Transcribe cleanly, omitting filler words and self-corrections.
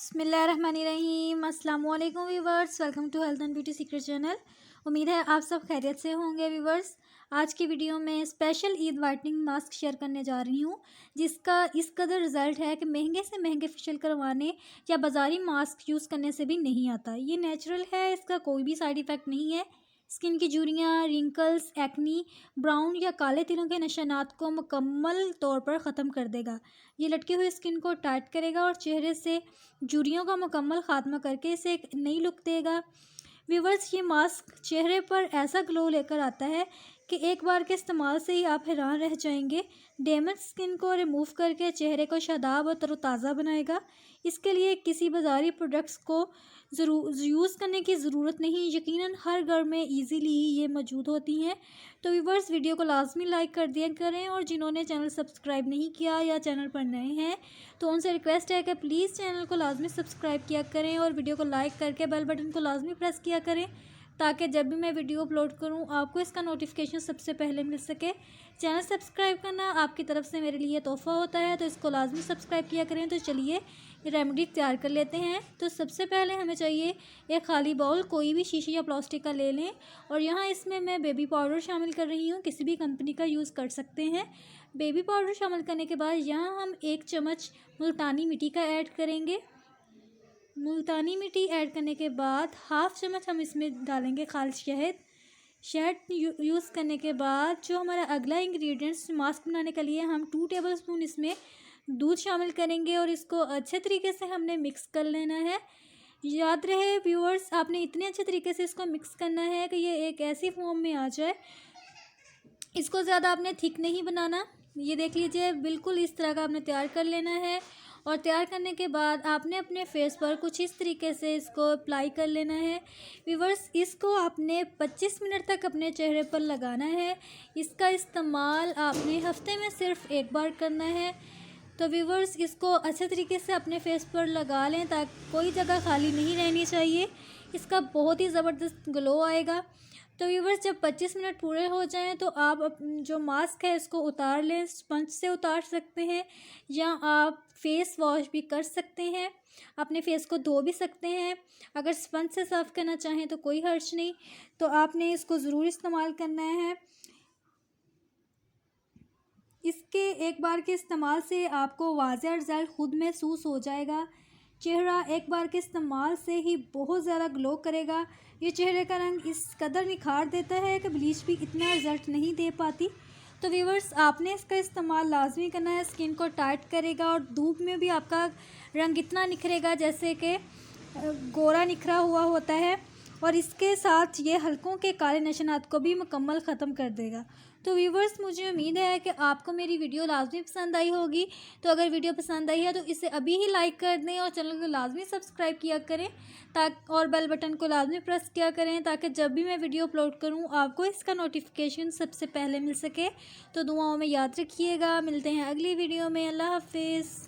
बिस्मिल्लाहिर्रहमानिर्रहीम। अस्सलाम वालेकुम viewers, welcome to health and beauty secret channel. उम्मीद है आप सब खैरियत से होंगे व्यूवर्स। आज की वीडियो में special Eid whitening mask share करने जा रही हूँ, जिसका इस कदर रिज़ल्ट है कि महंगे से महंगे फेशियल करवाने या बाज़ारी मास्क यूज़ करने से भी नहीं आता। ये नेचुरल है, इसका कोई भी साइड इफ़ेक्ट नहीं है। स्किन की झुर्रियाँ, रिंकल्स, एक्नी, ब्राउन या काले तिलों के निशानात को मुकम्मल तौर पर ख़त्म कर देगा। ये लटकी हुई स्किन को टाइट करेगा और चेहरे से झुर्रियों का मुकम्मल ख़ात्मा करके इसे एक नई लुक देगा। व्यूवर्स, ये मास्क चेहरे पर ऐसा ग्लो लेकर आता है कि एक बार के इस्तेमाल से ही आप हैरान रह जाएंगे। डैमेज स्किन को रिमूव करके चेहरे को शादाब और तरोताज़ा बनाएगा। इसके लिए किसी बाज़ारी प्रोडक्ट्स को यूज़ करने की ज़रूरत नहीं, यकीनन हर घर में इजीली ही ये मौजूद होती हैं। तो व्यूवर्स, वीडियो को लाजमी लाइक कर दिया करें, और जिन्होंने चैनल सब्सक्राइब नहीं किया या चैनल पर नए हैं तो उनसे रिक्वेस्ट है कि प्लीज़ चैनल को लाजमी सब्सक्राइब किया करें और वीडियो को लाइक करके बेल बटन को लाजमी प्रेस किया करें, ताकि जब भी मैं वीडियो अपलोड करूं आपको इसका नोटिफिकेशन सबसे पहले मिल सके। चैनल सब्सक्राइब करना आपकी तरफ से मेरे लिए तोहफ़ा होता है, तो इसको लाजमी सब्सक्राइब किया करें। तो चलिए रेमेडी तैयार कर लेते हैं। तो सबसे पहले हमें चाहिए एक खाली बाउल, कोई भी शीशे या प्लास्टिक का ले लें, और यहाँ इसमें मैं बेबी पाउडर शामिल कर रही हूँ, किसी भी कंपनी का यूज़ कर सकते हैं। बेबी पाउडर शामिल करने के बाद यहाँ हम 1 चम्मच मुल्तानी मिट्टी का ऐड करेंगे। मुल्तानी मिट्टी ऐड करने के बाद हाफ़ चम्मच हम इसमें डालेंगे खाली शहद। शहद यूज़ करने के बाद जो हमारा अगला इंग्रेडिएंट्स मास्क बनाने के लिए हम 2 टेबलस्पून इसमें दूध शामिल करेंगे, और इसको अच्छे तरीके से हमने मिक्स कर लेना है। याद रहे व्यूअर्स, आपने इतने अच्छे तरीके से इसको मिक्स करना है कि ये एक ऐसी फॉर्म में आ जाए। इसको ज़्यादा आपने थिक नहीं बनाना। ये देख लीजिए, बिल्कुल इस तरह का आपने तैयार कर लेना है। और तैयार करने के बाद आपने अपने फेस पर कुछ इस तरीके से इसको अप्लाई कर लेना है। व्यूअर्स, इसको आपने 25 मिनट तक अपने चेहरे पर लगाना है। इसका इस्तेमाल आपने हफ्ते में सिर्फ एक बार करना है। तो व्यूअर्स, इसको अच्छे तरीके से अपने फेस पर लगा लें, ताकि कोई जगह खाली नहीं रहनी चाहिए। इसका बहुत ही ज़बरदस्त ग्लो आएगा। तो व्यूअर्स, जब 25 मिनट पूरे हो जाएं तो आप जो मास्क है इसको उतार लें। स्पंज से उतार सकते हैं, या आप फेस वॉश भी कर सकते हैं, अपने फेस को धो भी सकते हैं। अगर स्पंज से साफ़ करना चाहें तो कोई हर्ज नहीं। तो आपने इसको ज़रूर इस्तेमाल करना है। इसके एक बार के इस्तेमाल से आपको वाज़ेह रिज़ल्ट खुद महसूस हो जाएगा। चेहरा एक बार के इस्तेमाल से ही बहुत ज़्यादा ग्लो करेगा। ये चेहरे का रंग इस कदर निखार देता है कि ब्लीच भी इतना रिज़ल्ट नहीं दे पाती। तो व्यूअर्स, आपने इसका इस्तेमाल लाजमी करना है। स्किन को टाइट करेगा और धूप में भी आपका रंग इतना निखरेगा जैसे कि गोरा निखरा हुआ होता है, और इसके साथ ये हल्कों के काले निशानात को भी मुकम्मल ख़त्म कर देगा। तो व्यूवर्स, मुझे उम्मीद है कि आपको मेरी वीडियो लाजमी पसंद आई होगी। तो अगर वीडियो पसंद आई है तो इसे अभी ही लाइक कर दें, और चैनल को लाजमी सब्सक्राइब किया करें, ताकि और बेल बटन को लाजमी प्रेस किया करें, ताकि जब भी मैं वीडियो अपलोड करूं आपको इसका नोटिफिकेशन सबसे पहले मिल सके। तो दुआओं में याद रखिएगा। मिलते हैं अगली वीडियो में। अल्लाह हाफिज़।